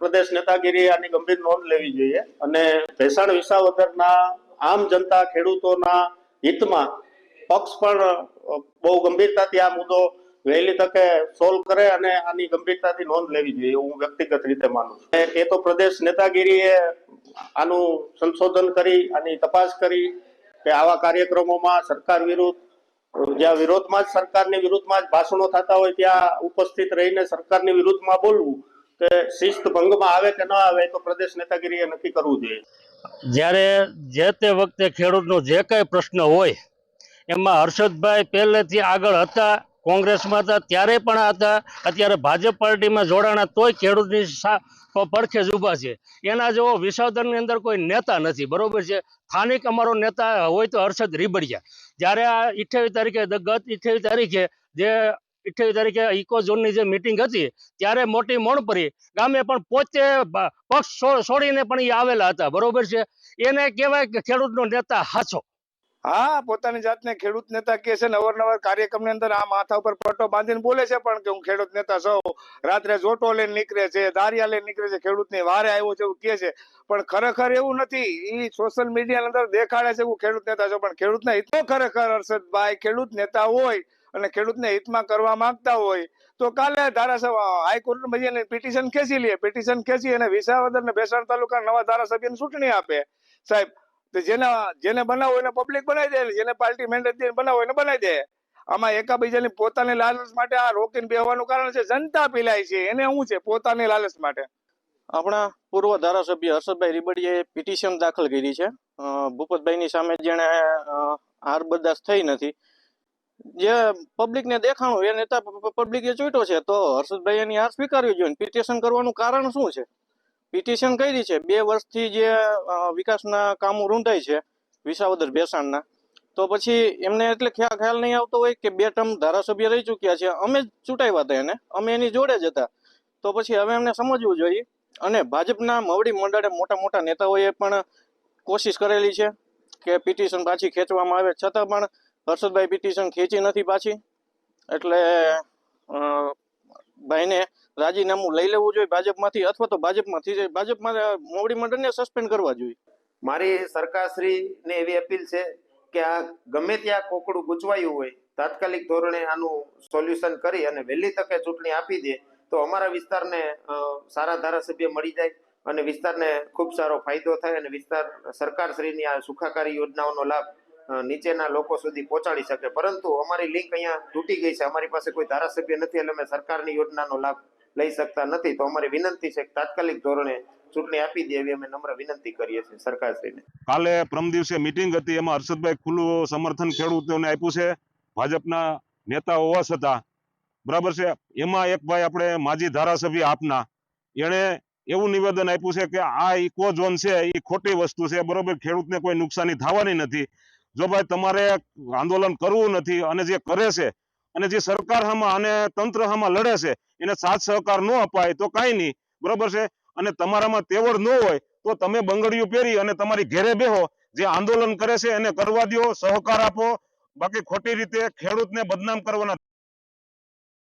પ્રદેશ નેતાગીરી આની ગંભીર નોંધ લેવી જોઈએ અને ભેસાણ વિસાવદરના આમ જનતા ખેડૂતોના હિતમાં પક્ષ પણ બહુ ગંભીરતાથી આ મુદ્દો વહેલી તકે સોલ્વ કરે અને આની ગંભીરતાથી નોંધ લેવી જોઈએ હું વ્યક્તિગત રીતે માનું છું। એ તો પ્રદેશ નેતાગીરીએ આનું સંશોધન કરી આની તપાસ કરી કે આવા કાર્યક્રમોમાં સરકાર વિરુદ્ધ જ્યાં વિરોધમાં જ સરકારની વિરુદ્ધમાં જ ભાષણો થતા હોય ત્યાં ઉપસ્થિત રહીને સરકારની વિરુદ્ધમાં બોલવું કે શિસ્ત ભંગમાં આવે કે ન આવે તો પ્રદેશ નેતાગીરીએ નક્કી કરવું જોઈએ। જ્યારે જે તે વખતે ખેડૂતનો જે કાંઈ પ્રશ્ન હોય એમાં હર્ષદભાઈ પહેલેથી આગળ હતા, કોંગ્રેસમાં હતા ત્યારે પણ હતા, અત્યારે ભાજપ પાર્ટીમાં જોડાણા તોય ખેડૂતની પડખે જ ઊભા છે। એના જેવો વિસાવદરની અંદર કોઈ નેતા નથી, બરોબર છે। સ્થાનિક અમારો નેતા હોય તો હર્ષદ રીબડિયા, જ્યારે આ 28 તારીખે ગત 28 તારીખે જે 28 તારીખે ઇકો ઝોનની જે મિટિંગ હતી ત્યારે મોટી મોણપરી ગામે પણ પોતે પક્ષ છોડીને પણ એ આવેલા હતા, બરોબર છે। એને કહેવાય કે ખેડૂતનો નેતા હાચો। હા, પોતાની જાતને ખેડૂત નેતા કહે છે। અવારનવાર કાર્યક્રમની અંદર આ માથા ઉપર પટ્ટો બાંધીને બોલે છે પણ કે હું ખેડૂત નેતા છું। રાત્રે જોટો લઈને નીકળે છે, દારિયા લઈને નીકળે છે, ખેડૂતની વારે આવ્યો છે એવું કહે છે પણ ખરેખર એવું નથી। એ સોશિયલ મીડિયા અંદર દેખાડે છે હું ખેડૂત નેતા છું પણ ખેડૂતના હિતનો ખરેખર હર્ષદભાઈ ખેડૂત નેતા હોય અને ખેડૂતને હિતમાં કરવા માંગતા હોય તો કાલે ધારાસભ્ય હાઈકોર્ટમાં જઈને પિટિશન ખેંચી લે, પિટિશન ખેંચી અને વિસાવદર અને ભેસાણ તાલુકાના નવા ધારાસભ્યને ચૂંટણી આપે સાહેબ। જેને બનાવો એને પબ્લિક બનાવી દે, જેને પાર્ટી મેન્ડેટ દે બનાવો એને બનાવી દે। આમાં એકાબીજાની પોતાની લાલચ માટે આ રોકીને બેહવાનું કારણ છે જનતા પીલાય છે, એને શું છે પોતાની લાલચ માટે। આપણા પૂર્વ ધારાસભ્ય હર્ષદભાઈ રીબડિયાએ પિટિશન દાખલ કરી છે ભૂપતભાઈની સામે, જેને હાર બરદાસ્ત થઈ નથી, જે પબ્લિકને દેખાણું એ નેતા પબ્લિકે ચૂંટ્યો છે તો હર્ષદભાઈ એની હાર સ્વીકારવી જોઈએ। પિટિશન કરવાનું કારણ શું છે? પિટિશન કરી છે 2 વર્ષથી જે વિકાસના કામો રૂંધાય છે વિસાવદર ભેસાણના, તો પછી એમને એટલે ખ્યાલ નહીં આવતો હોય કે 2 ટર્મ ધારાસભ્ય રહી ચૂક્યા છે, અમે જ ચૂંટાવ્યા હતા એને, અમે એની જોડે જ હતા, તો પછી હવે એમને સમજવું જોઈએ। અને ભાજપના મવડી મંડળે મોટા નેતાઓએ પણ કોશિશ કરેલી છે કે પિટિશન પાછી ખેંચવામાં આવે, છતાં પણ હર્ષદભાઈ પિટિશન ખેંચી નથી પાછી, એટલે ભાઈને રાજીનામું લઈ લેવું જોઈએ ભાજપમાંથી અથવા તો ભાજપમાં મોવડી મંડળને સસ્પેન્ડ કરવા જોઈએ। મારી સરકારશ્રીને એવી અપીલ છે કે આ ગમે ત્યાં કોકડું ગૂંચવાયું હોય તાત્કાલિક ધોરણે આનું સોલ્યુશન કરી અને વહેલી તકે ચૂંટણી આપી દે તો અમારા વિસ્તારને સારા ધારાસભ્ય મળી જાય અને વિસ્તારને ખૂબ સારો ફાયદો થાય અને વિસ્તાર સરકારશ્રીની આ સુખાકારી યોજનાઓનો લાભ નીચેના લોકો સુધી પહોંચાડી શકે। પરંતુ અમારી લિંક અહીંયા તૂટી ગઈ છે, અમારી પાસે કોઈ ધારાસભ્ય નથી એટલે અમે સરકારની યોજનાનો લાભ લઈ શકતા નથી, તો અમારી વિનંતી છે કે તાત્કાલિક ધોરણે ચૂંટણી આપી દે એવી અમે નમ્ર વિનંતી કરીએ છીએ સરકારશ્રીને। કાલે પ્રમ દિવસે મિટિંગ હતી, એમાં હર્ષદભાઈ ખુલ્લું સમર્થન ખેડૂતોને આપ્યું છે ભાજપના નેતા હોવા છતાં, બરાબર છે। એમાં એક ભાઈ આપણે માજી ધારાસભ્ય આપના, એણે એવું નિવેદન આપ્યું છે કે આ ઇકો ઝોન છે એ ખોટી વસ્તુ છે, બરોબર, ખેડૂતને કોઈ નુકસાની થવાની નથી। જો ભાઈ તમારે આંદોલન કરવું નથી અને જે કરે છે અને જે સરકાર હામાં અને તંત્ર હામાં લડે છે એને સાથ સહકાર ન અપાય તો કાંઈ નહીં, બરોબર છે। અને તમારામાં તેવડ ન હોય તો તમે બંગડીયું પહેરી અને તમારી ઘેરે બેહો, જે આંદોલન કરે છે એને કરવા દો, સહકાર આપો, બાકી ખોટી રીતે ખેડૂતને બદનામ કરવાના